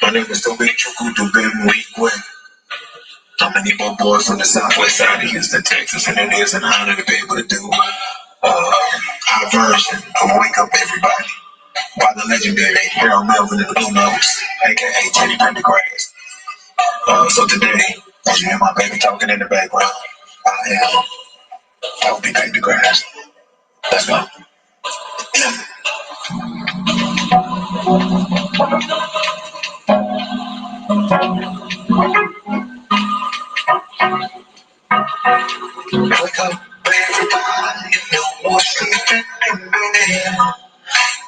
My name is Toby Chukwudubem Weekwe. How many more boys from the southwest side of Houston, Texas, and it is an honor to be able to do our version of Wake Up Everybody by the legendary Harold Melvin and the Blue Notes, aka Teddy Pendergrass. So today, as you hear my baby talking in the background, I'll be Pendergrass. Let's go. Wake up, everybody, no more sleeping in bed.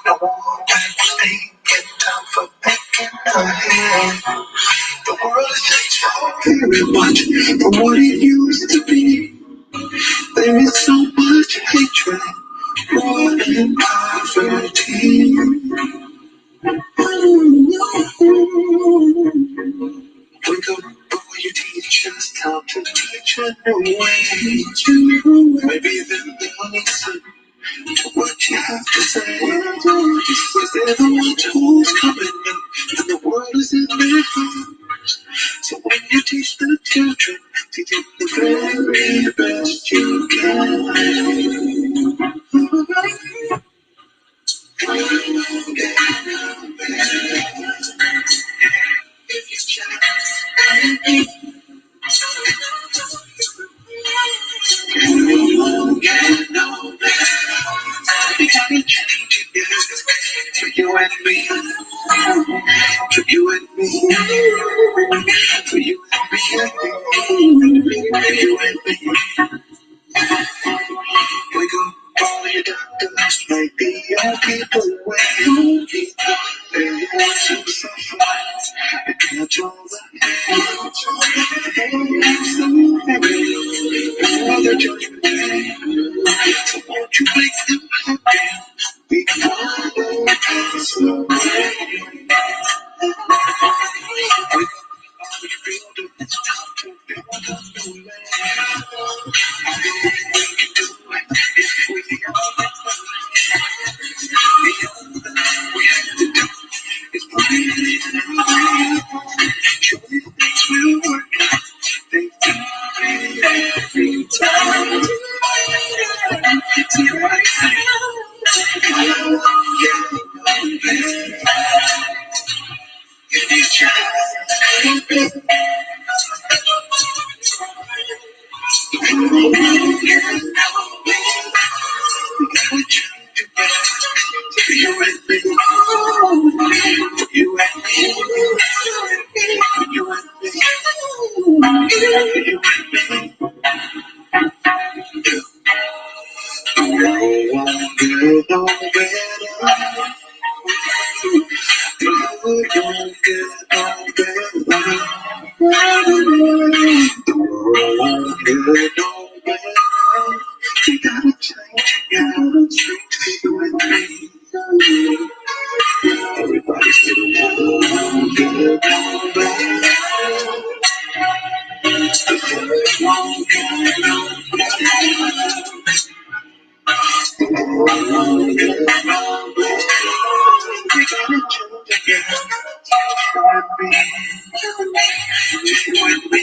No more people thinking, time for thinking ahead. The world has changed very much from what it used to be. There is so much hatred, war and poverty. Wake up, boy, your teachers, time to teach a new way. Maybe then they'll listen to what you have to say. Cause they're the ones who's coming up, and the world is in their hands. So when you teach the children, teach them the very best you can. If you just you won't get no better. We gotta change it for you and me, for you and me, for you and me, for you and me. Wake up all your doctors, make the young people wait. They want to suffer and catch all the before the judgment day. So won't you make them happy before they pass away? Wake up all your buildings, it's time to build a new land. We can do it if we all we have to do is put it in our way. Surely things will work out. They do it every time. See what I say? Come on, get better. If you try, come on, get better. We gotta change together. For you and me, for you and me, for you and me, for you and me. The world won't get no better. The world won't get no better. The world won't get no better. We gotta change together. For you and me. Everybody say the world won't get no better. The world won't get no better. The world won't get no better. We gotta change together. You and me, you and me,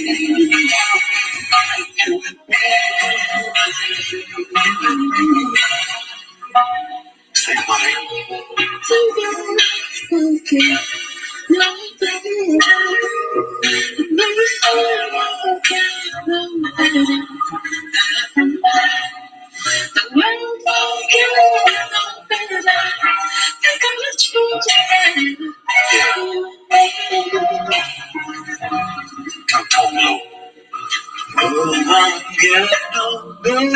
you and me. Say hi. Okay. No better. The world won't get no better. They're gonna change it. I'm talking low. The world won't get no better.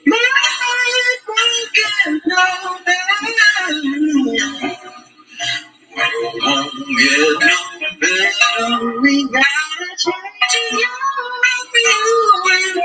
My life won't get no better. Won't get no better. We gotta change it, you and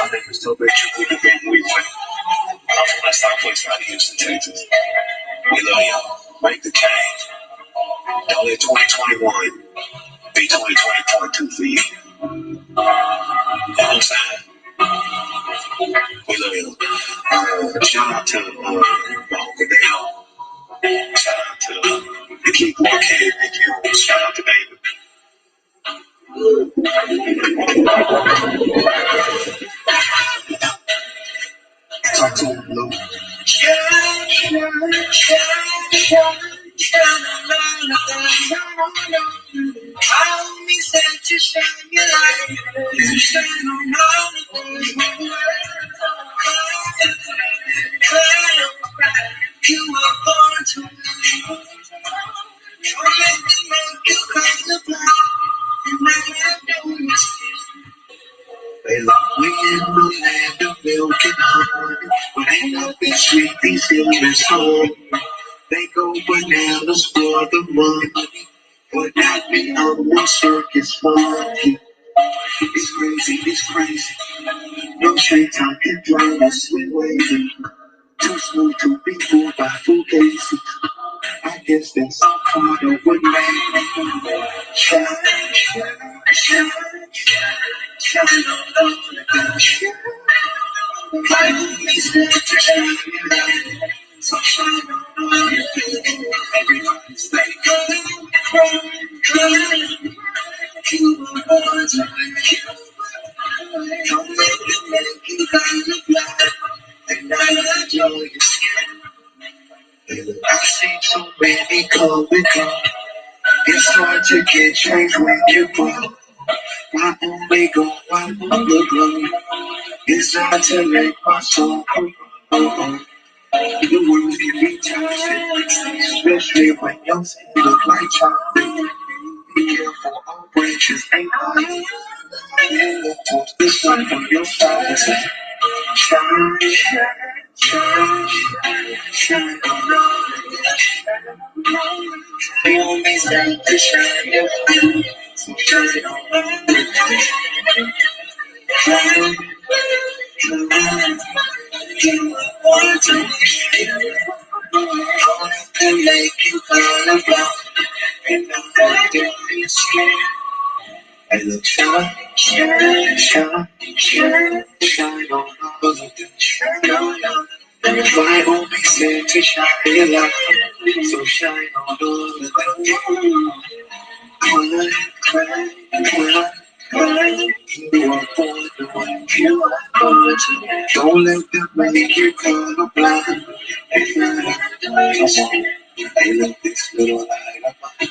I think it's still big triple the game we win. I'm from that South place out of Houston, Texas. We love y'all. Make the change. Don't let 2021 be 2020.2 for you. You know what I'm saying? We love y'all. Shout out to my uncle Dale. Shout out to the keyboard kid. Shout out to David. Talk to him, Lou. They like we in the land of milk and honey, but ain't nothing sweet, these humans home. They go bananas for the money, but not me on one circus monkey. It's crazy, it's crazy. No straight time can drive us we waiting. Too smooth to be fooled by fugazi. I guess that's all part of what made me shine, shine, shine on the shine. My homies want to shine your light, so shine on the everybody stay calm, calm. You are born to be. Don't let them make you kind of blind, and I enjoy your skin. I've seen so many come and go. It's hard to get change when you grow. My only goal, my only goal is not to let my soul grow. The world can be toxic, especially when young skin look like chocolate. Be careful, all branches ain't high. Look towards the sun from your side. Shine, shine, shine, shine, you always like to shine your light, so shine on. Shine, shine, you are born to be. All to make you colorblind, and I'm not doing your skin. I look shine, shine, shine, shine, shine on all of them. Shine on all of them. My only sin to shine your light, so shine on all of them. Cry, cry, cry, cry. You are born to win. You are born to win. Don't let them make you colorblind. If you're not doing your skin, I love this little light of mine.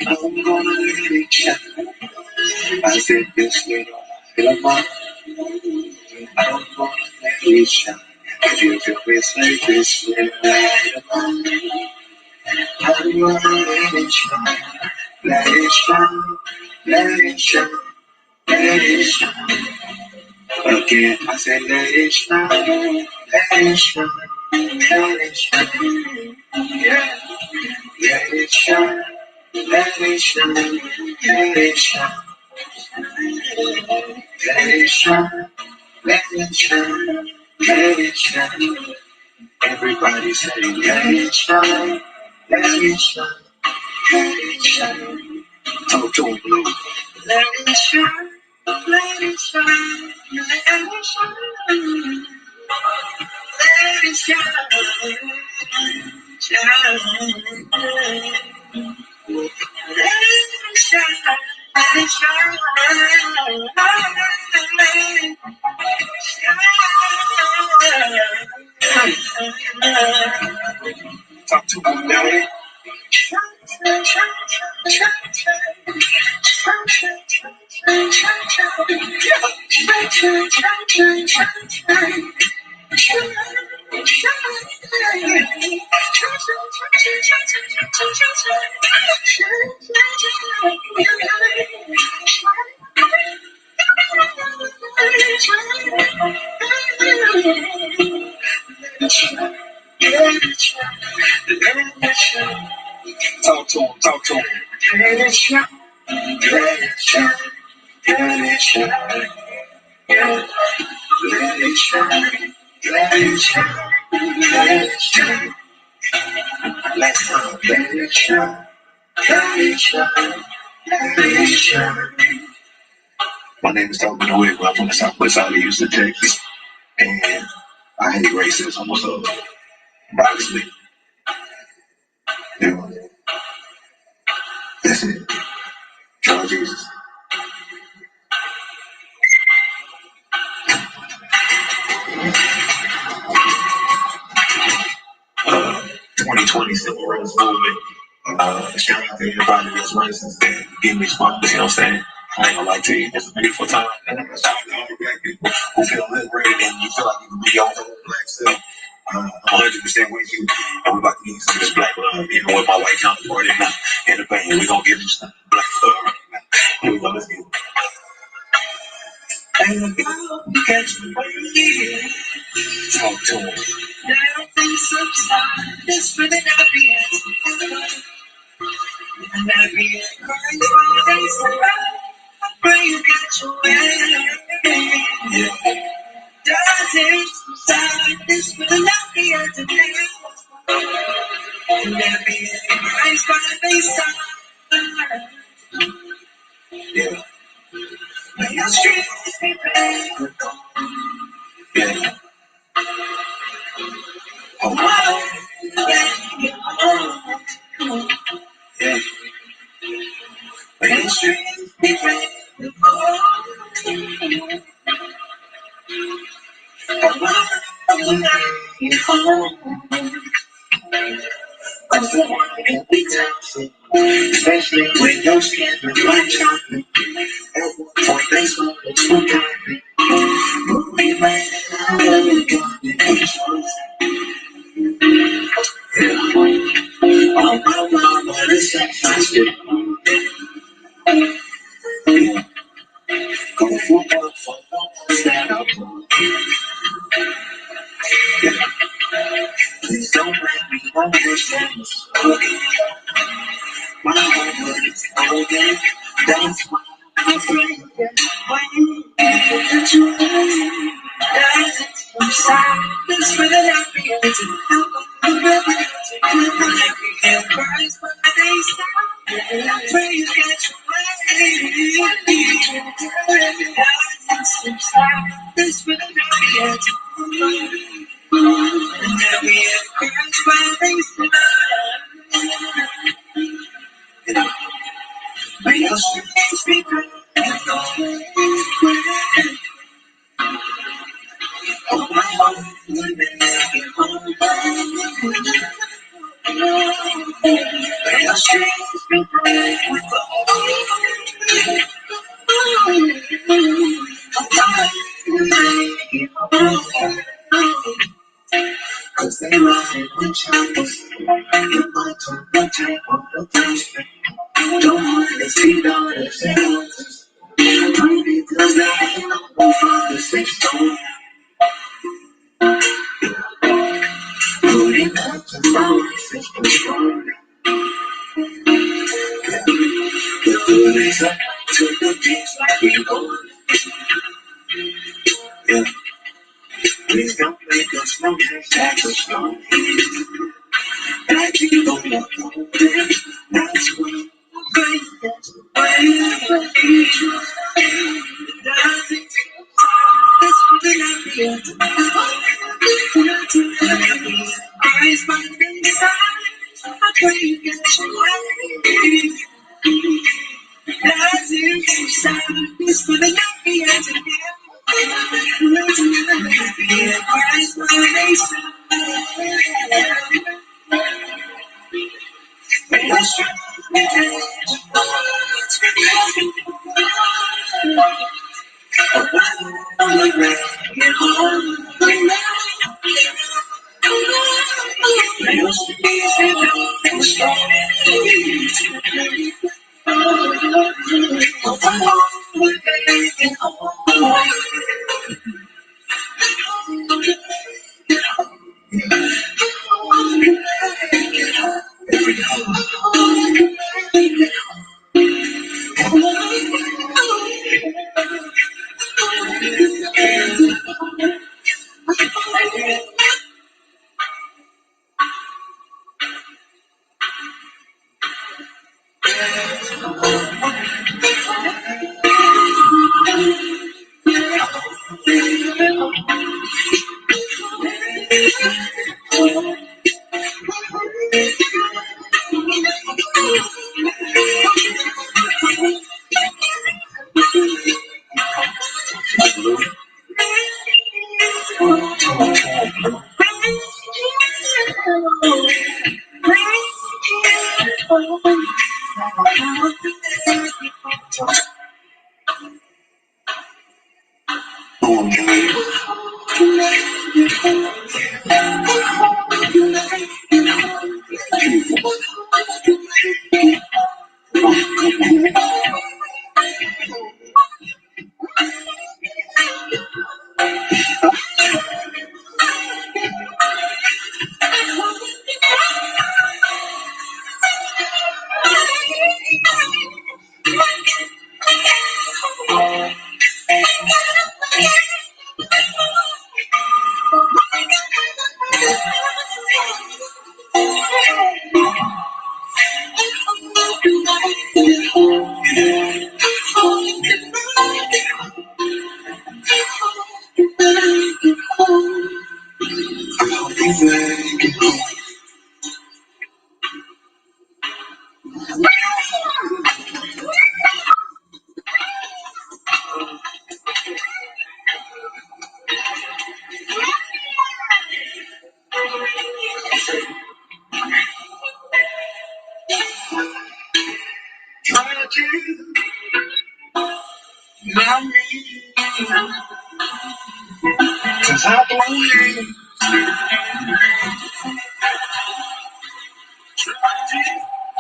I'm gonna let it shine. I said this little light of mine. I'm gonna let it shine. If you feel this like this little light of mine, I'm gonna let it shine. Let it shine. Let it shine. Let it shine. Again, I said let it shine. Let it shine. Let it shine. Yeah. Let it shine. Let it shine. Let it shine. Let it shine. Let it shine. Let it shine. Everybody say let it shine. Let it shine. Let it shine. Talk to him, Blue. Let it shine. Let it shine. Let it shine. Let it shine. Shine. Let it shine. let it shine. Talk to me, daddy. Talk to him, talk to him. Let it shine, let it shine, let it shine, let it shine, let it shine, let it shine. Let's go, let it shine, let it shine, let it shine. My name is Tobin Wig. I'm from the southwest side of Houston, Texas, and I hate racism. What's up? Box me. Yeah. That's it. Try Jesus. 2020 Civil Rights Movement. Shout out to everybody that's racist and give me sponsors, you know what I'm saying? I ain't gonna lie to you, it's a beautiful time. And I'm shout out to all the black people who feel liberated and you feel like you can be your whole black self. I'm 100% with you. And we're about to get some of this black love, even with my white counterpart in the band. We're gonna give you some black love right now. Here we go, let's get it. And you catch me waiting. Talk to him. Now things subside. This really not the answer. And that being crying for days around. I pray you catch your way. Yeah. Doesn't subside. This really not the answer. And that being crying for days around. Yeah. May your streets be paved with gold. Yeah. Oh, wow. Yeah. May your streets be paved with gold. Oh, wow. Cause the one can be toxic, especially when your skin is like chocolate. At one point, they smell it so kindly. But we made it out of the garden. Oh, my mama, this ain't fashion. Go for one, stand up. Please don't make me understand this. My heart is golden. That's why I'm afraid that when you get the truth, doesn't subside. This for the happy ends and I'm never to put the happy and cries by the side. And I pray you get your way. Doesn't subside. This for the happy ends and happy and cries by the side. May your streets be great. Oh, my home would be your home. May your streets be great with gold. Cause they love it when choppers. You might turn the table to taste it. Don't want to see dollars and houses. Because they ain't no more for the 6 stone. Putting up the promises for strong. The hood is up to the beats like we going. Yeah. Please don't make us no cash us strong. I keep on looking. That's what I'm praying. That's the way I need you. Nothing that's really not the end. Eyes by the side. I pray you get your way. That's it. Silence for the night behind the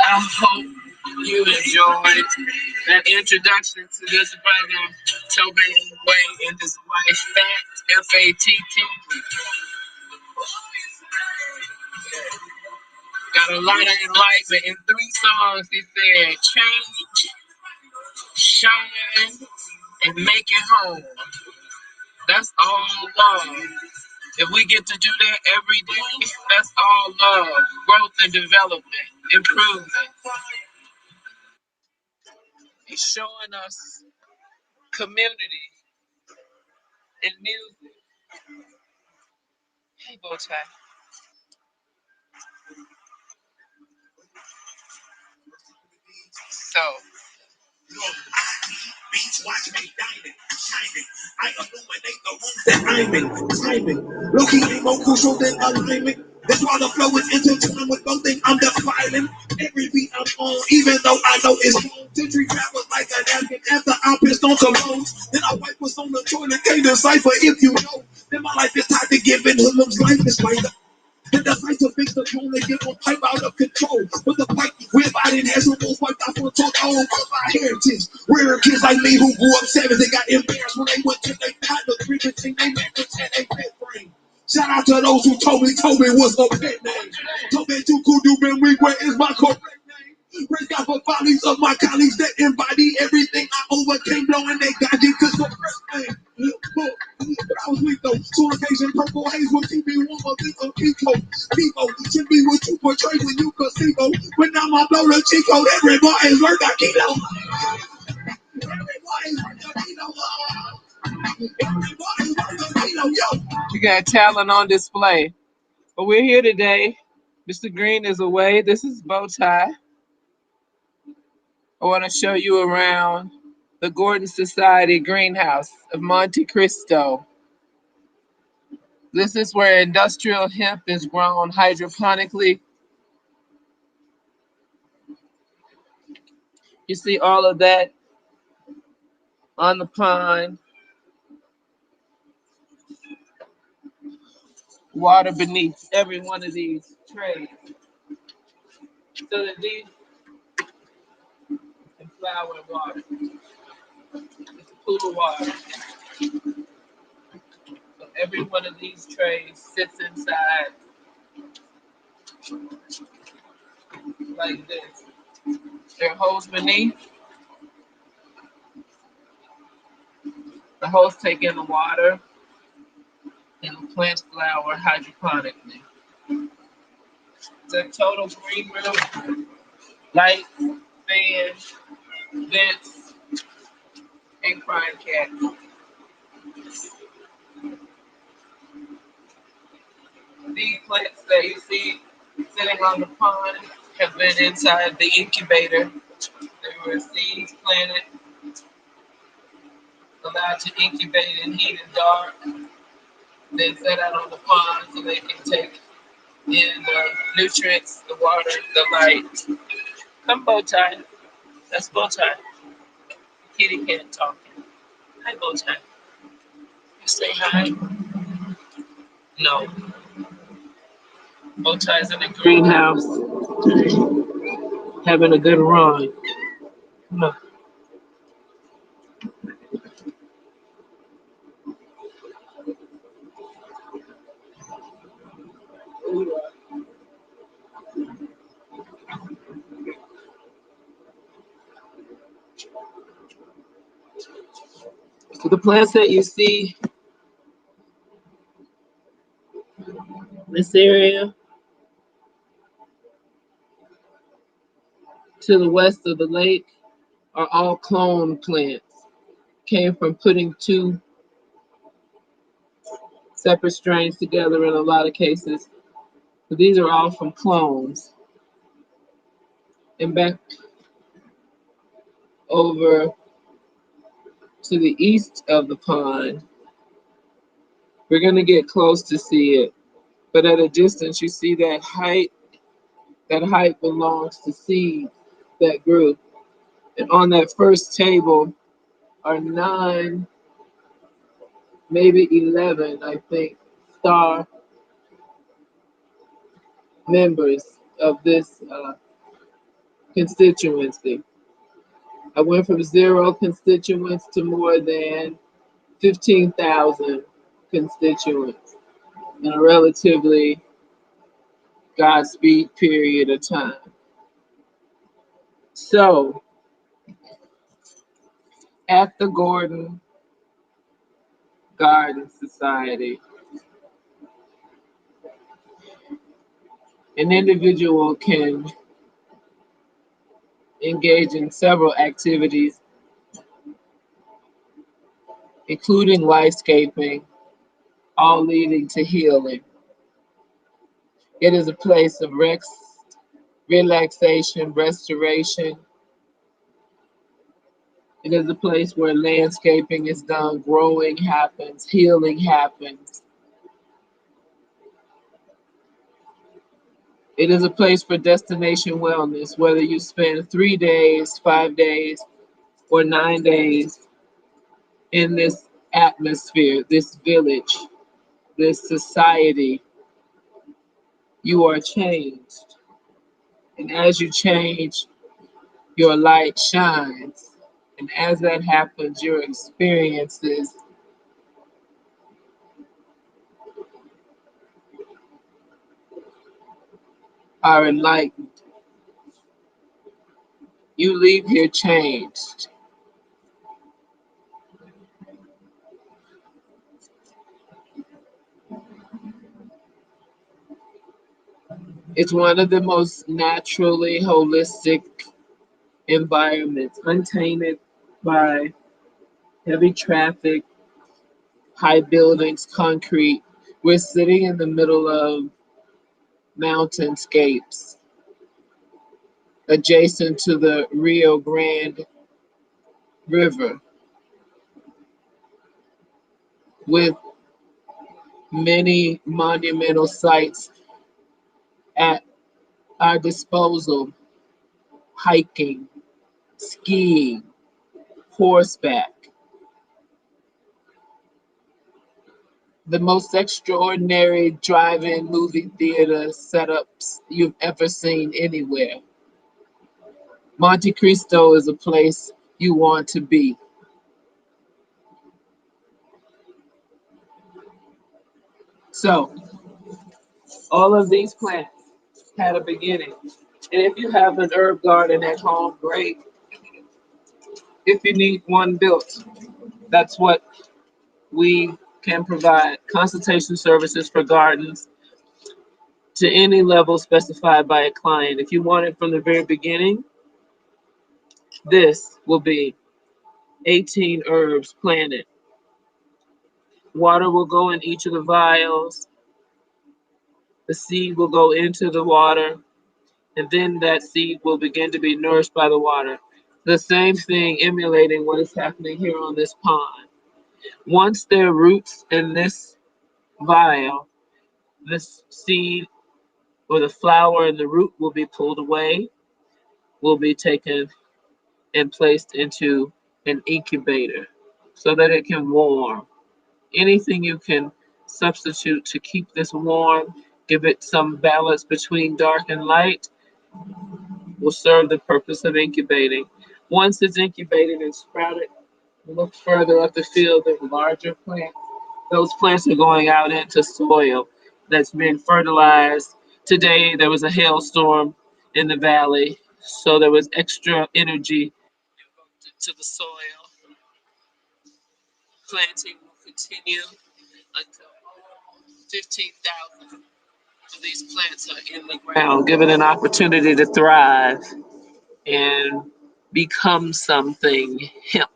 I hope you enjoyed that introduction to this brother, Tobin Way, and his wife, Fat, F-A-T-T. Got a lot of enlightenment. In 3 songs, he said, change, shine, and make it home. That's all love. If we get to do that every day, that's all love, growth and development, improvement. He's showing us community and music. Hey, Bowtie. So, beats, watch me diamond, shining. I illuminate the rooms that I'm in. Timing, Loki ain't more crucial than alignment. That's why the flow is intertwined with both things I'm defiling. Every beat I'm on, even though I know it's wrong. Century travels like a napkin after I pissed on some bones. Then I wipe what's on the toilet, can't decipher if you know. Then my life is tied to giving hoodlums life is like the fight to fix the tone and get one pipe out of control. But the pipe we're fighting has almost wiped out for talk all over our heritage. Rare kids like me who grew up savage, they got embarrassed when they went to their partner, preaching they met the 10 pet frame. Shout out to those who told me was a pet name. Told me too cool, do been weak, where is my correct name? Praise God for follies of my colleagues that embody everything I overcame, blowing they got it cause the first name. But I was weak though. So occasion purple haze will keep me warm up in a Pico. People should be what you portray when you casino. When now my blow the Chico, everybody's worth a kilo. Everybody's worth a kilo. Everybody's worth a kilo, yo. You got talent on display. But we're here today. Mr. Green is away. This is Bowtie. I want to show you around The Gordon Society Greenhouse of Monte Cristo. This is where industrial hemp is grown hydroponically. You see all of that on the pond, water beneath every one of these trays. So that these can flower and water. It's a pool of water. So every one of these trays sits inside like this. There are holes beneath. The holes take in the water and the plants flower hydroponically. It's a total green room, lights, fans, vents, and crying cats. These plants that you see sitting on the pond have been inside the incubator. They were seeds planted, allowed to incubate in heat and dark, then set out on the pond so they can take in the nutrients, the water, the light. Come bow tie. That's bow tie. Kitty cat talking. Hi bow tie. You say hi? No. Bow tie's in the greenhouse having a good run. Come on. So the plants that you see this area to the west of the lake are all clone plants. Came from putting two separate strains together in a lot of cases. But these are all from clones. And back over to the east of the pond, we're going to get close to see it. But at a distance, you see that height. That height belongs to seeds that grew. And on that first table are 9, maybe 11, I think, star members of this constituency. I went from 0 constituents to more than 15,000 constituents in a relatively Godspeed period of time. So, at the Gordon Garden Society, an individual can engage in several activities, including lifescaping, all leading to healing. It is a place of rest, relaxation, restoration. It is a place where landscaping is done, growing happens, healing happens. It is a place for destination wellness, whether you spend 3 days, 5 days, or 9 days in this atmosphere, this village, this society, you are changed. And as you change, your light shines. And as that happens, your experiences are enlightened. You leave here changed. It's one of the most naturally holistic environments, untainted by heavy traffic, high buildings, concrete. We're sitting in the middle of mountainscapes adjacent to the Rio Grande river with many monumental sites at our disposal: hiking, skiing, horseback. The most extraordinary drive-in movie theater setups you've ever seen anywhere. Monte Cristo is a place you want to be. So, all of these plants had a beginning. And if you have an herb garden at home, great. If you need one built, that's what we can provide. Consultation services for gardens to any level specified by a client. If you want it from the very beginning, this will be 18 herbs planted. Water will go in each of the vials. The seed will go into the water, and then that seed will begin to be nourished by the water. The same thing emulating what is happening here on this pond. Once there are roots in this vial, this seed or the flower and the root will be pulled away, will be taken and placed into an incubator so that it can warm. Anything you can substitute to keep this warm, give it some balance between dark and light, will serve the purpose of incubating. Once it's incubated and sprouted, look further up the field, there's larger plants. Those plants are going out into soil that's been fertilized. Today, there was a hailstorm in the valley, so there was extra energy into the soil. Planting will continue until all 15,000 of these plants are in the ground, given an opportunity to thrive and become something. Hemp.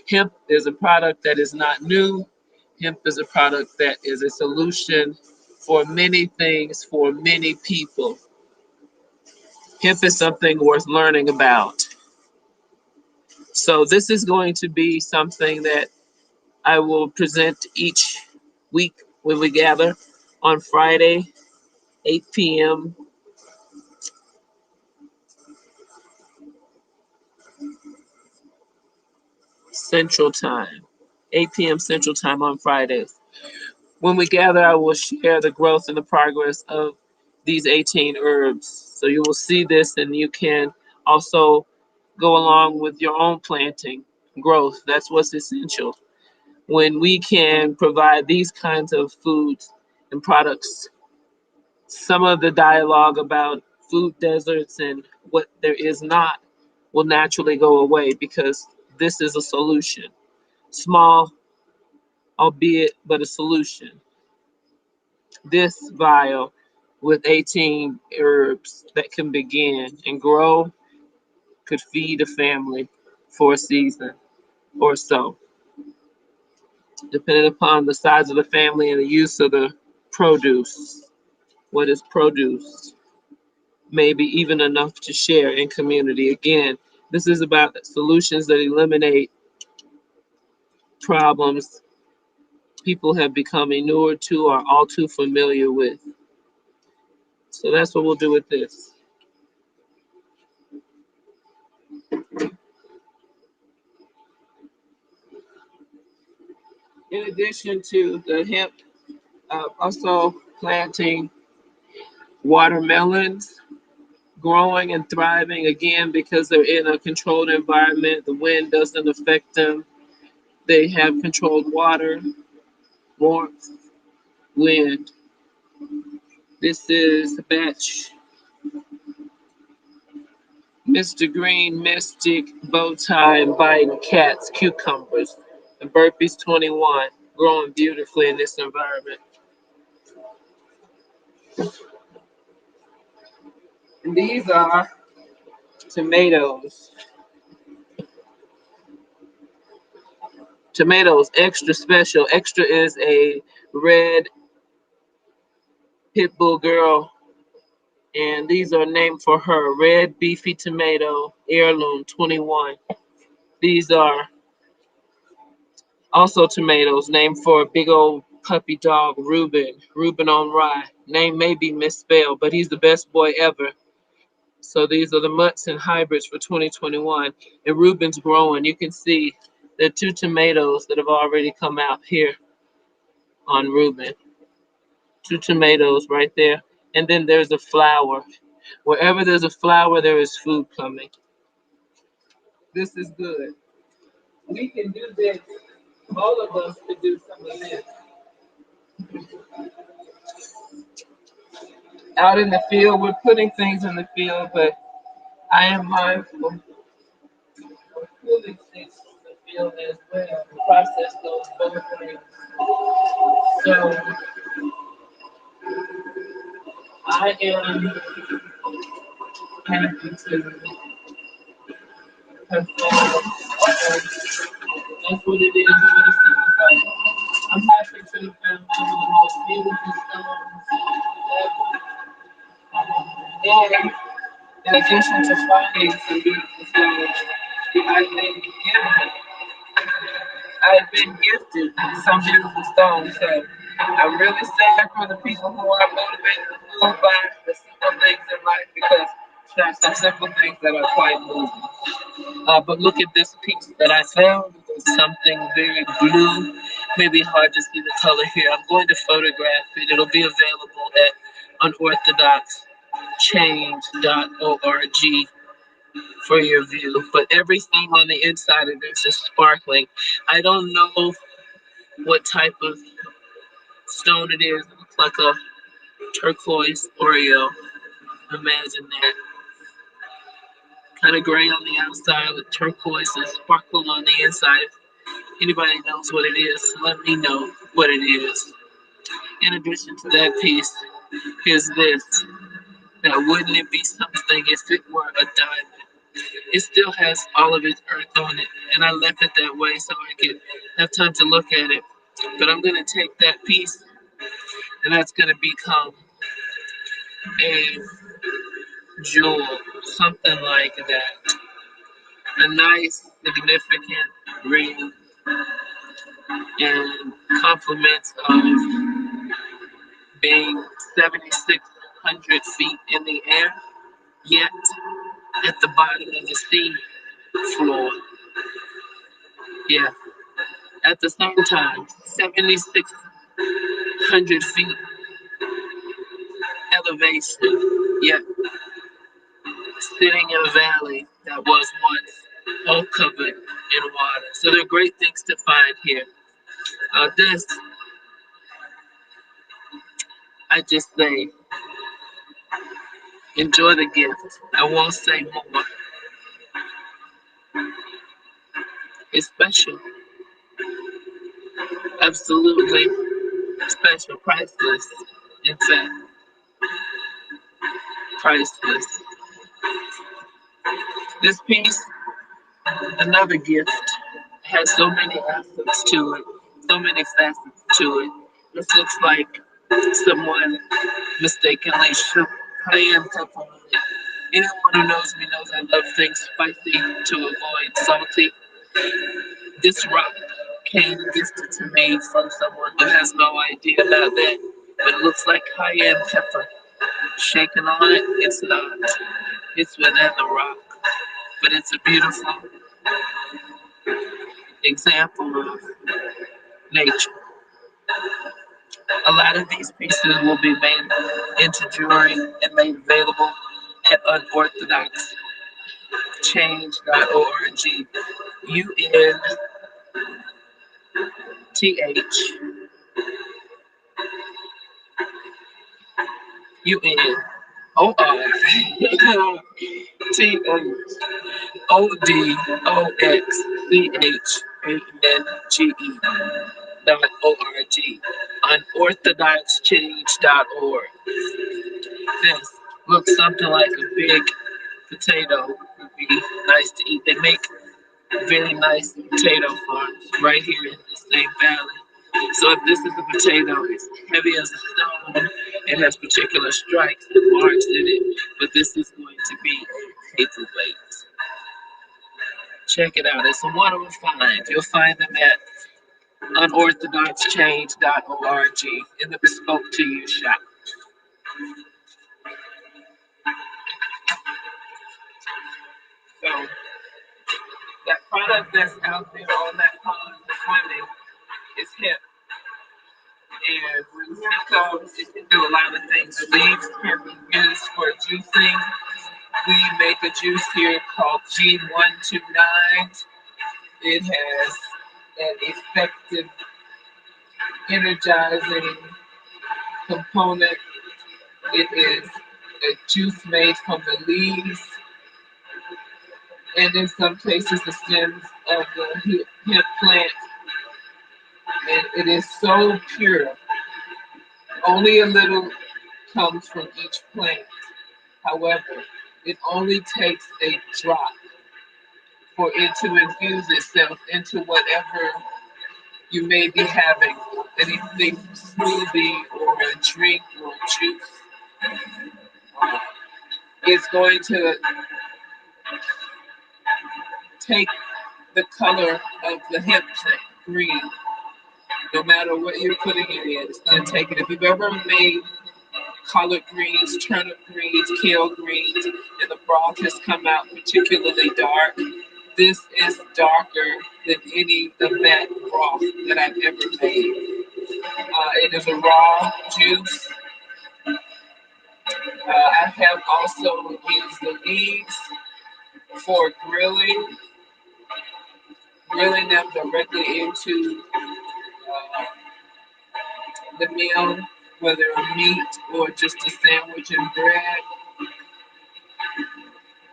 Hemp is a product that is not new. Hemp is a product that is a solution for many things for many people. Hemp is something worth learning about. So, this is going to be something that I will present each week when we gather on Friday, 8 p.m. Central Time. 8 p.m. Central Time on Fridays. When we gather, I will share the growth and the progress of these 18 herbs. So you will see this and you can also go along with your own planting growth. That's what's essential. When we can provide these kinds of foods and products, some of the dialogue about food deserts and what there is not will naturally go away because this is a solution. Small, albeit, but a solution. This vial with 18 herbs that can begin and grow could feed a family for a season or so, depending upon the size of the family and the use of the produce. What is produce? Maybe even enough to share in community. Again, this is about solutions that eliminate problems people have become inured to or all too familiar with. So that's what we'll do with this. In addition to the hemp, also planting watermelons, growing and thriving again because they're in a controlled environment. The wind doesn't affect them. They have controlled water, warmth, wind. This is batch Mr. Green, Mystic, Bowtie, and Biting Cats, Cucumbers, and Burpees 21, growing beautifully in this environment. And these are tomatoes. Tomatoes, extra special. Extra is a red pit bull girl, and these are named for her. Red beefy tomato, heirloom 21. These are also tomatoes named for a big old puppy dog, Reuben. Reuben on rye. Name may be misspelled, but he's the best boy ever. So these are the mutts and hybrids for 2021. And Reuben's growing. You can see there are two tomatoes that have already come out here on Reuben. Two tomatoes right there. And then there's a flower. Wherever there's a flower, there is food coming. This is good. We can do this. All of us could do some of this. Out in the field, we're putting things in the field, but I am mindful of pulling things from the field as well. The process goes both ways. So I am happy to perform. That's what it is. I'm happy to have found some of the most beautiful stones ever. And in addition to finding some beautiful stones, I've been gifted some beautiful stones. So I'm really sad for the people who are motivated to move by the simple things in life because there's some simple things that are quite moving. But look at this piece that I found. There's something very blue. Maybe hard to see the color here. I'm going to photograph it. It'll be available at unorthodoxchange.org for your view. But everything on the inside of this is sparkling. I don't know what type of stone it is. It looks like a turquoise Oreo. Imagine that. Kind of gray on the outside with turquoise and sparkle on the inside. Anybody knows what it is, let me know what it is. In addition to that piece, is this. Now, wouldn't it be something if it were a diamond? It still has all of its earth on it, and I left it that way so I could have time to look at it. But I'm going to take that piece, and that's going to become a jewel, something like that. A nice, significant ring and compliments of being 7,600 feet in the air, yet at the bottom of the sea floor. Yeah, at the same time, 7,600 feet elevation, yet sitting in a valley that was once all covered in water. So there are great things to find here. This, I just say, enjoy the gift. I won't say more. It's special. Absolutely special. Priceless. In fact, priceless. This piece, another gift, has so many aspects to it, so many facets to it. This looks like someone mistakenly shook cayenne pepper on it. Anyone who knows me knows I love things spicy to avoid salty. This rock came gifted to me from someone who has no idea about that, but it looks like cayenne pepper. Shaken on it, it's not. It's within the rock, but it's a beautiful example of nature. A lot of these pieces will be made into jewelry and made available at unorthodoxchange.org. unorthodoxchange.org. Unorthodoxchange.org. This looks something like a big potato. Would be nice to eat. They make very nice potato farms right here in the same valley. So if this is a potato, it's heavy as a stone. It has particular stripes and marks in it, but this is going to be a paperweight. Check it out. It's a wonderful find. You'll find them at unorthodoxchange.org in the bespoke to you shop. So that product that's out there on that pond this swimming is hip. And when hip comes, it can do a lot of things. The leaves can be used for juicing. We make a juice here called G129. It has an effective energizing component. It is a juice made from the leaves and in some cases the stems of the hemp plant. And it is so pure. Only a little comes from each plant. However, it only takes a drop for it to infuse itself into whatever you may be having, anything smoothie or a drink or juice. It's going to take the color of the hemp plant, green. No matter what you're putting it in, it's going to take it. If you've ever made collard greens, turnip greens, kale greens, and the broth has come out particularly dark, this is darker than any of that broth that I've ever made. It is a raw juice. I have also used the leaves for grilling them directly into the meal, whether a meat or just a sandwich and bread.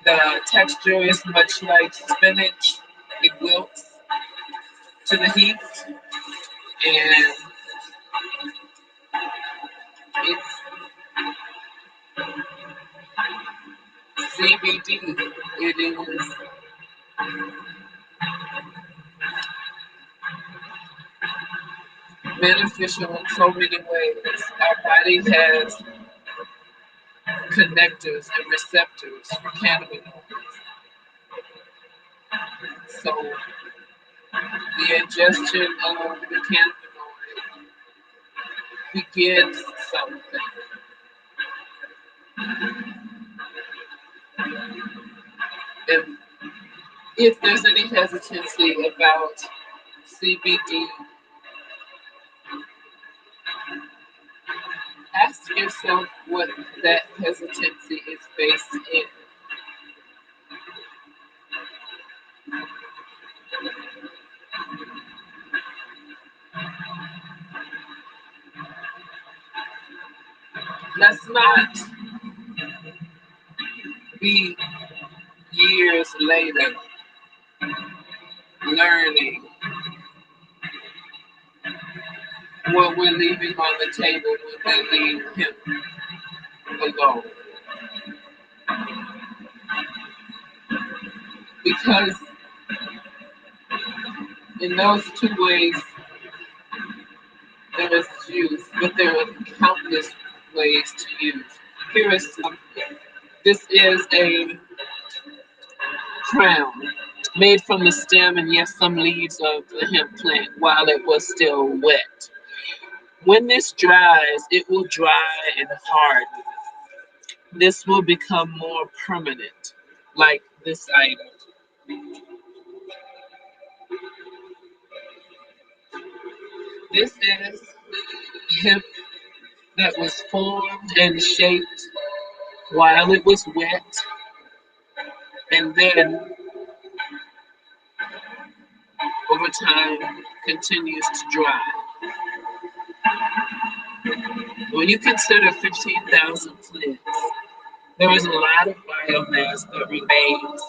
The texture is much like spinach. It wilts to the heat, and it's CBD. It is beneficial in so many ways. Our body has connectors and receptors for cannabinoids. So the ingestion of the cannabinoid begins something. And if there's any hesitancy about CBD, ask yourself what that hesitancy is based in. Let's not be years later learning what we're leaving on the table when we leave him alone. Because in those two ways, there is use, but there are countless ways to use. Here is something. This is a crown made from the stem and yes, some leaves of the hemp plant while it was still wet. When this dries, it will dry and harden. This will become more permanent, like this item. This is hemp that was formed and shaped while it was wet and then over time continues to dry. When you consider 15,000 plants, there is a lot of biomass that remains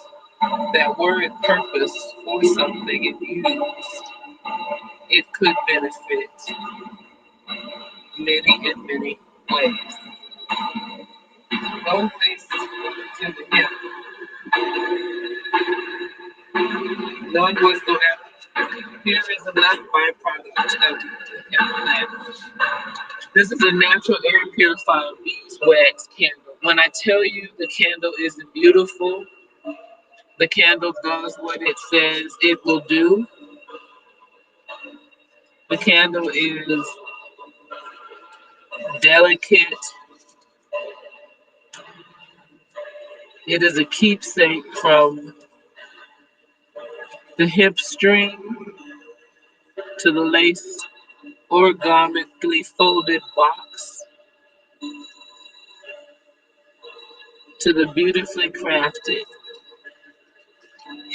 that were purpose for something it used. It could benefit many in many ways. No waste to the hemp. None whatsoever. Here is another byproduct of the hemp plant. This is a natural air purifier beeswax candle. When I tell you the candle is beautiful, The candle does what it says it will do. The candle is delicate. It is a keepsake from the hip string to the lace organically folded box to the beautifully crafted,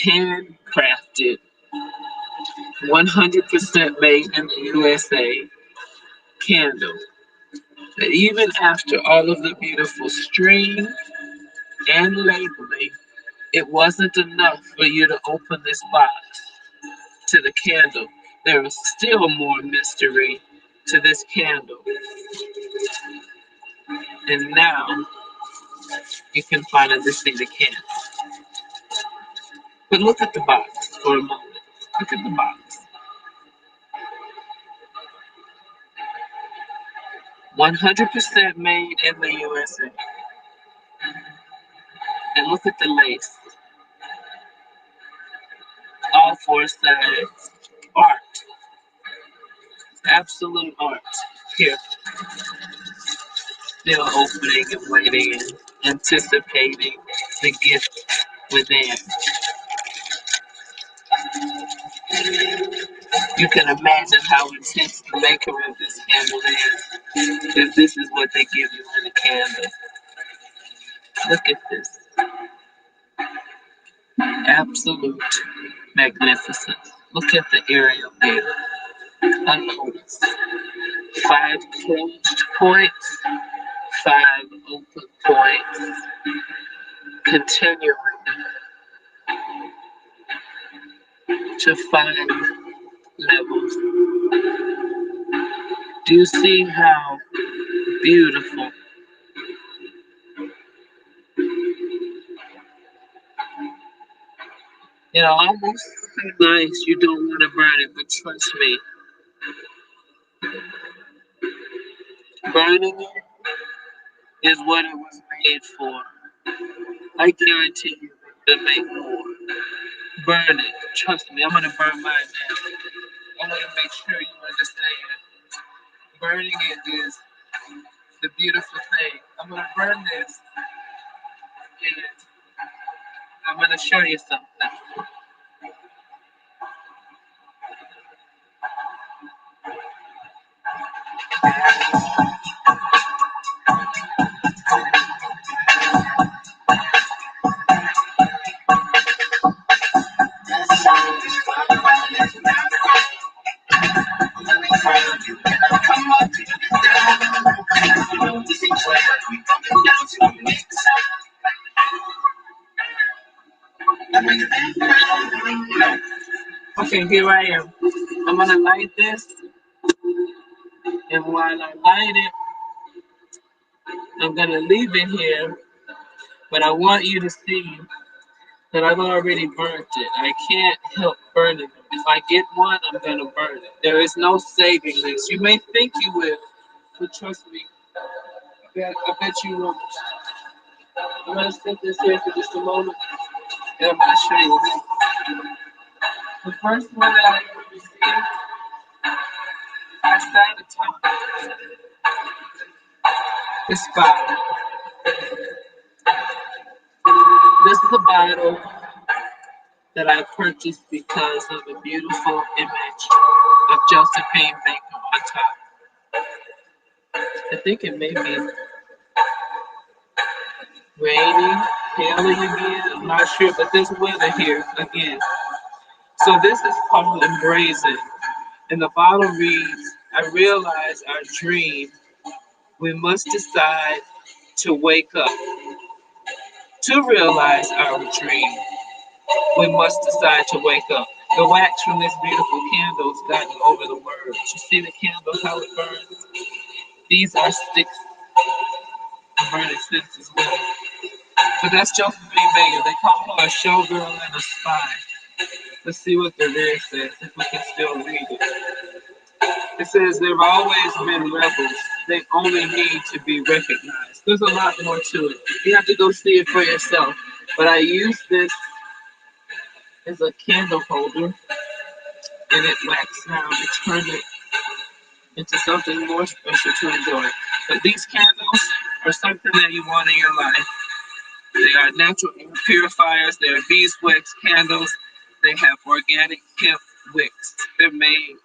handcrafted, 100% made in the USA candle. That even after all of the beautiful string and labeling, it wasn't enough for you to open this box to the candle. There is still more mystery to this candle. And now you can finally see the candle. But look at the box for a moment. Look at the box. 100% made in the USA. And look at the lace. All four sides. Art. Absolute art. Here. Still opening and waiting and anticipating the gift within. You can imagine how intense the maker of this candle is, if this is what they give you in a candle. Look at this. Absolute magnificence. Look at the area there. Unnoticed. 5 closed points, 5 open points, continuing to 5 levels. Do you see how beautiful? Almost so nice you don't want to burn it, but trust me, burning it is what it was made for. I guarantee you to make more. Burn it. Trust me, I'm gonna burn mine now. I want to make sure you understand. Burning it is the beautiful thing. I'm gonna burn this and I'm gonna show you something. Okay, here I am. I'm gonna light this, and while I light it, I'm gonna leave it here. But I want you to see that I've already burnt it. I can't help burning them. If I get one, I'm gonna burn it. There is no saving this. You may think you will, but trust me, I bet you won't. I'm gonna set this here for just a moment, and I'm gonna show you this. The first one that I received, I sat atop this bottle. This is a bottle that I purchased because of a beautiful image of Josephine Baker on top. I think it may be raining, hailing again. I'm not sure, but there's weather here again. So this is called Embracing. And the bottle reads, I realize our dream. We must decide to wake up. To realize our dream, we must decide to wake up. The wax from this beautiful candle's gotten over the words. You see the candle, how it burns? These are sticks of burning sticks as well. But that's Josephine Baker. They call her a showgirl and a spy. Let's see what the lyrics says, if we can still read it. It says, there have always been rebels. They only need to be recognized. There's a lot more to it. You have to go see it for yourself. But I use this is a candle holder, and it wax now to turn it into something more special to enjoy. But these candles are something that you want in your life. They are natural air purifiers. They are beeswax candles. They have organic hemp wicks. They're made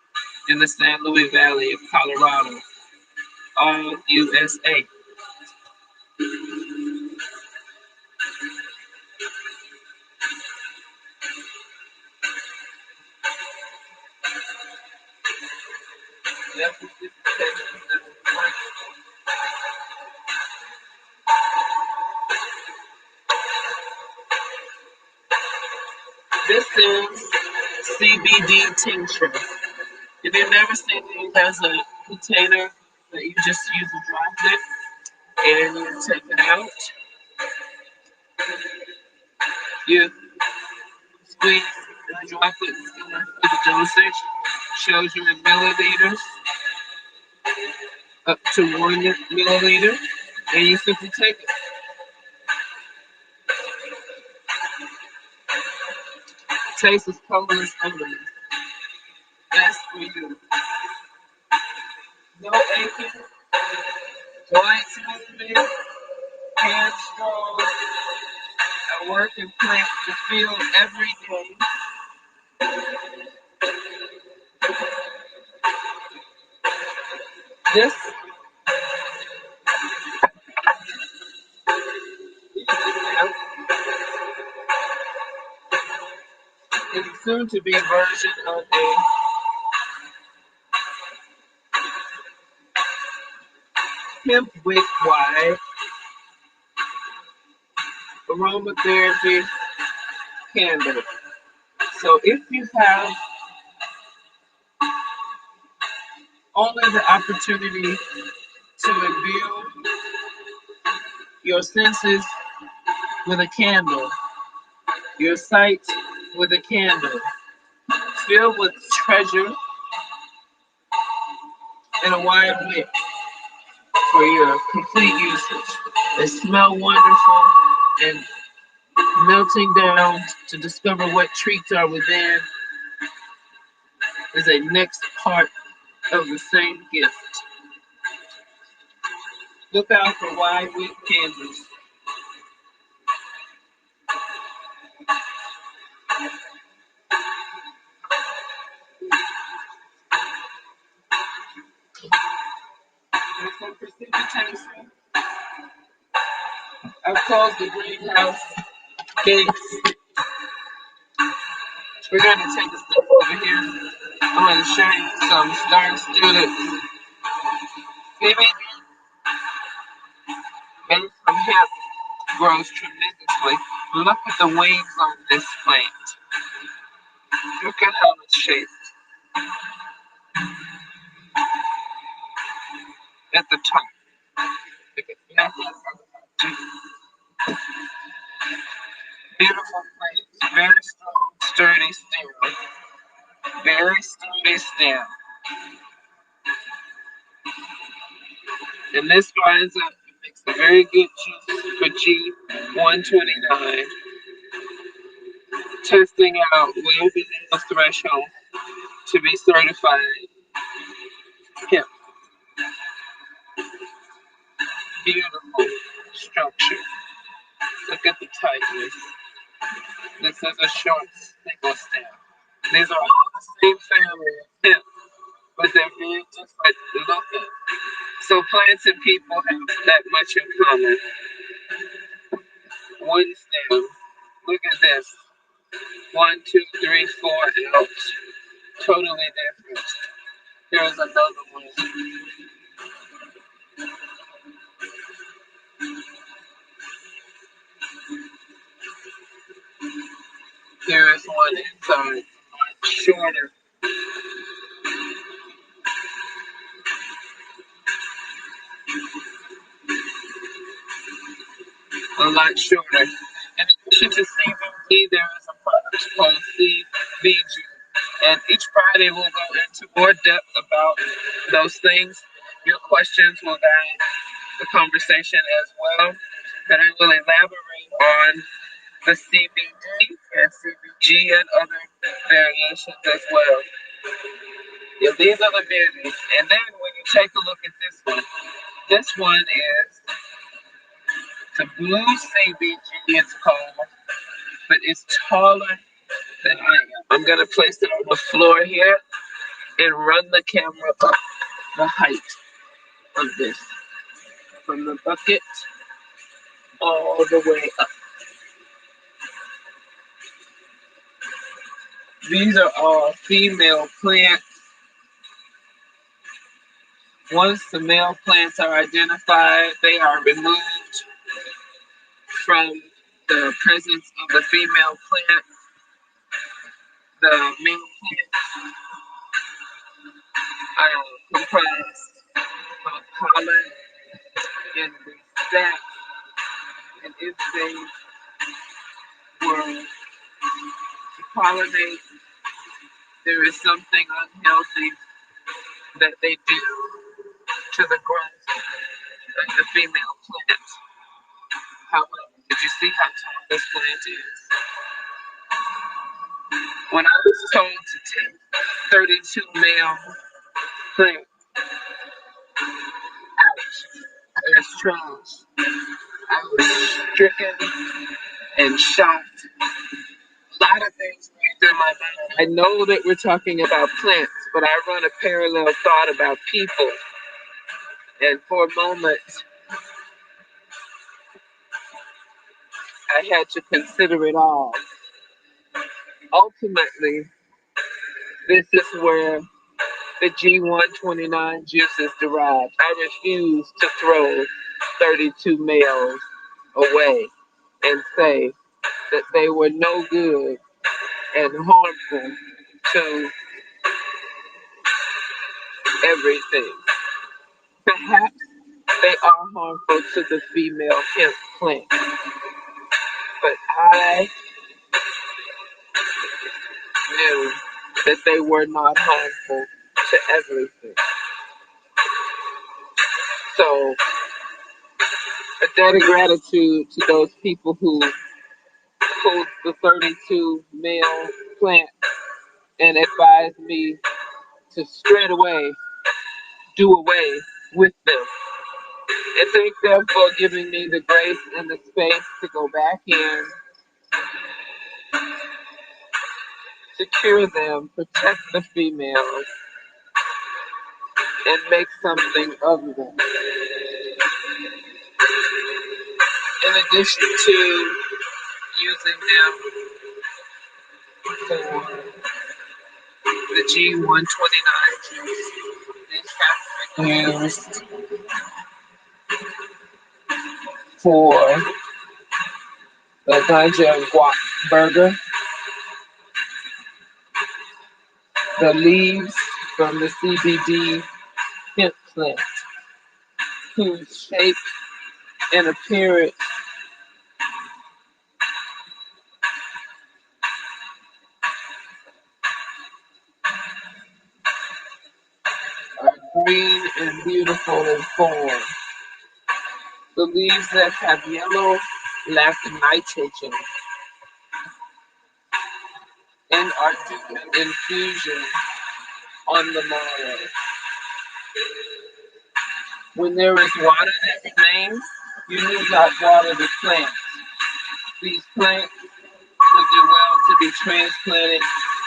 in the San Luis Valley of Colorado, all USA. This is CBD tincture. If you've never seen it, it has a container that you just use a droplet and you take it out. You squeeze the droplets in the dosage. Shows you in milliliters up to 1 milliliter, and you simply take it. Taste is colorless underneath. That's for you. No aching, joints movement, hands strong, a working plant to feel every day. This is a soon to be version of a hemp wick wide aromatherapy candle. So if you have only the opportunity to imbue your senses with a candle, your sight with a candle, filled with treasure and a wide wick for your complete usage. They smell wonderful and melting down to discover what treats are within is a next part of the same gift. Look out for wide wick candles. There's some precipitation. I've closed the greenhouse gates. We're going to take a step over here. I'm going to show you some starting students. Maybe made from hemp grows tremendously. Look at the wings on this plant. Look at how it's shaped at the top. Look at that. Beautiful plant. Very strong, sturdy stem. Very sturdy stem. And this dries up. It makes a very good juice for G129. Testing out well below the threshold to be certified hemp. Beautiful structure. Look at the tightness. This is a short single stem. These are all the same family of hemp, but they're very different looking. So plants and people have that much in common. One stem. Look at this. 1, 2, 3, 4 out. Totally different. Here's another one. Here is one inside. Shorter. A lot shorter. In addition to CBD, there is a product called CBG. And each Friday we'll go into more depth about those things. Your questions will guide the conversation as well. But I will elaborate on the CBD and CBG and other variations as well. Yeah, these are the beauties. And then when you take a look at this one is the blue CBG, it's called, but it's taller than I am. I'm gonna place it on the floor here and run the camera up the height of this from the bucket all the way up. These are all female plants. Once the male plants are identified, they are removed from the presence of the female plant. The male plants are comprised of pollen and the sac, and if they were to pollinate, there is something unhealthy that they do to the growth of the female plant. However, did you see how tall this plant is? When I was told to take 32 male plants out as trash, I was stricken and shocked. A lot of things ran through my mind. I know that we're talking about plants, but I run a parallel thought about people. And for a moment, I had to consider it all. Ultimately, this is where the G129 juice is derived. I refuse to throw 32 males away and say that they were no good and harmful to everything. Perhaps they are harmful to the female hemp plant, but I knew that they were not harmful to everything. So, a debt of gratitude to those people who pulled the 32 male plant and advised me to straight away do away with them. And thank them for giving me the grace and the space to go back in, secure them, protect the females, and make something of them. In addition to using them for the G129 juice, they have been used for the ganja guac burger, the leaves from the CBD hemp plant, whose shape and appearance are green and beautiful in form. The leaves that have yellow lack nitrogen and are due an infusion on the morrow. When there is water that remains, you need not water the plants. These plants would do well to be transplanted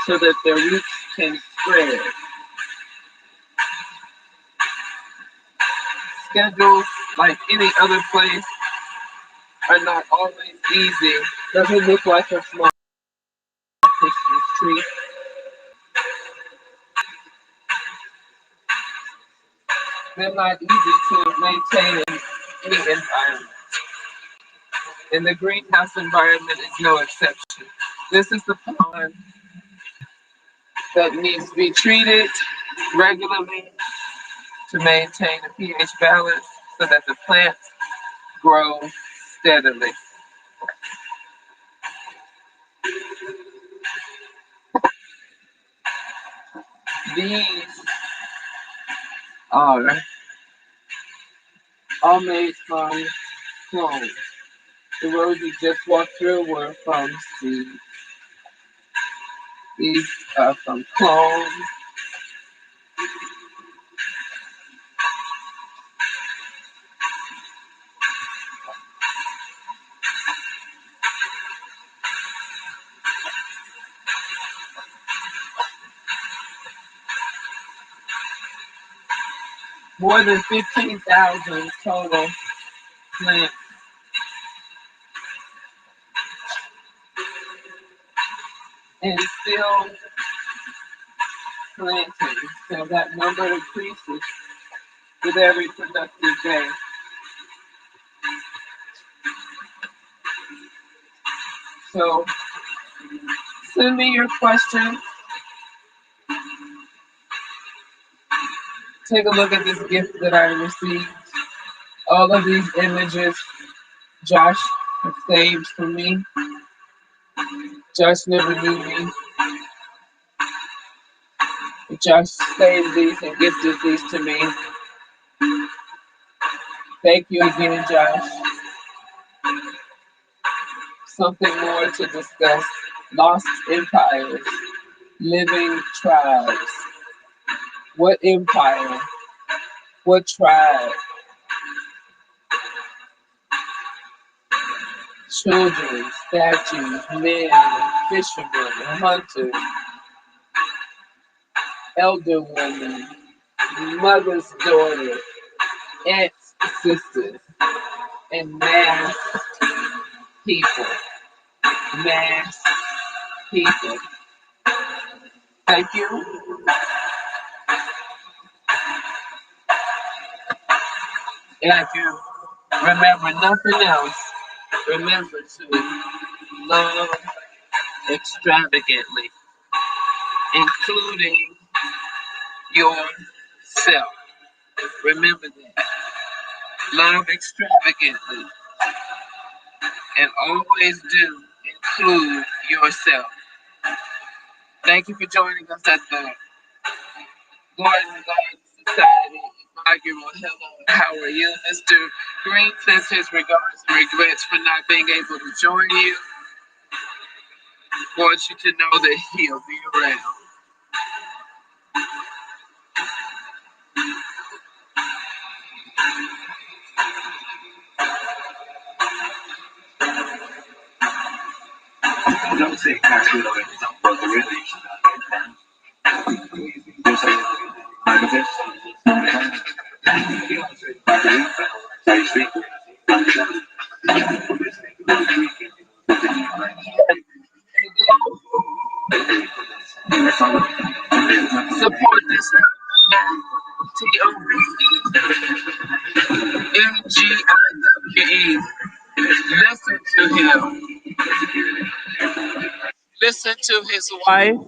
so that their roots can spread. Schedules, like any other place, are not always easy. Doesn't look like a small Christmas tree. They're not easy to maintain in any environment. And the greenhouse environment is no exception. This is the pond that needs to be treated regularly to maintain a pH balance so that the plants grow steadily. These are all made from clones. The roads you just walked through were from Steve. These are from Clone. More than 15,000 total plants and still planting. So that number increases with every productive day. So send me your questions. Take a look at this gift that I received. All of these images Josh has saved for me. Josh never knew me. Josh saved these and gifted these to me. Thank you again, Josh. Something more to discuss. Lost empires, living tribes. What empire? What tribe? Children, statues, men, fishermen, hunters, elder women, mother's daughter, aunts, sisters, and mass people. Mass people. Thank you. And if you remember nothing else, remember to love extravagantly, including yourself. Remember that. Love extravagantly and always do include yourself. Thank you for joining us at the Garden Society inaugural Hello, how are you? Mr. Green sends his regards and regrets for not being able to join you. Wants you to know that he'll be around. Don't say cash it already, don't bother really. Support this TOBMGIWE. Listen to him. Listen to his wife.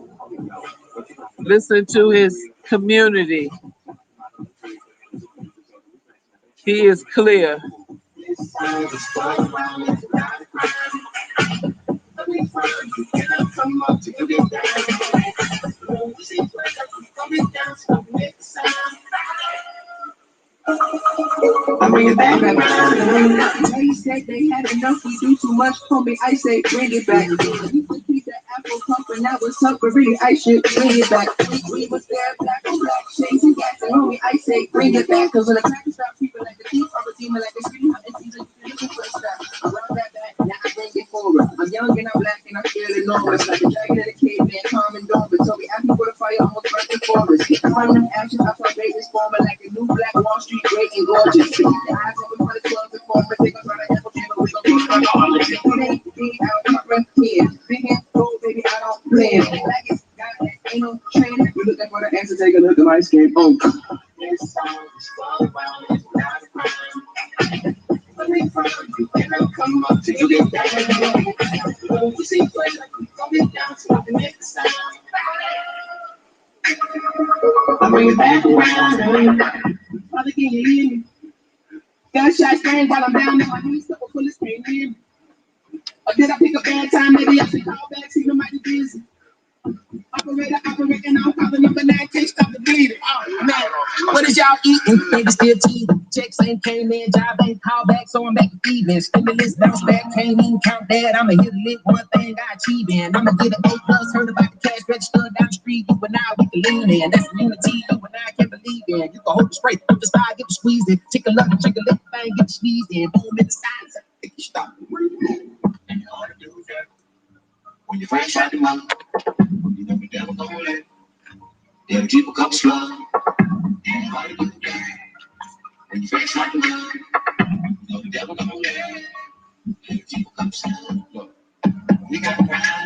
Listen to his community. He is clear. I bring it back. They said they had enough. We do too much for me. I say bring it back. You could keep that apple cup and that was suffering. I should bring it back. We was there, black on black, shades and gas and homie. I say bring it back. Cause when the crackers stop, people like the thief, I'm a demon like the street. And season looking for stuff. Around that back, now I bring it forward. I'm young and I'm black and I'm feeling enormous. Like a dragon and a caveman, calm and dormant. So we asking for the fire, almost burnt the forest. I find them actions, I saw greatness forming like a new black Wall Street, great and gorgeous. Keep your eyes open for the clubs and forms, but they gon' try to have a channel. We gon' keep on all the shit. It ain't me out of my breath here. Big and gold, baby, I don't play. Like it's got that ain't no training. You looking for the answer, take a look at my skin. This song is all around, it's not a crime. Let me find you and I'll come up till you get down. You see, play like we gon' get down to the next time. I bring it back around. Father, can you hear me? Gunshots ring while I'm down on my knees, couple bullets can't hear me. Or did I pick a bad time? Maybe I should call back, see them mighty busy. Operator operating, I'm calling number 9, can't stop the bleeding. Oh man, what is y'all? y'all eating? Baby still teething. Checks ain't came in, job ain't called back, so I'm back to evening. Stimulus bounce back, can't even count that. I'ma hit a lick, one thing I achieve in. I'ma get an A plus, heard about the cash register down the street. You and I, we can lean in. That's the unity you and I can't believe in. You can hold it straight, put the style, get the squeeze in. Chicken love, chicken lick thing, get the sneeze in. Boom in the sides, make you stop. And you ought to do that. When you fresh out the mouth, you know the devil gonna let. Them people come slow. And you ought to do that. When you fresh out the mouth, you know the devil gonna let. Them people come slow. Look, we got a ride.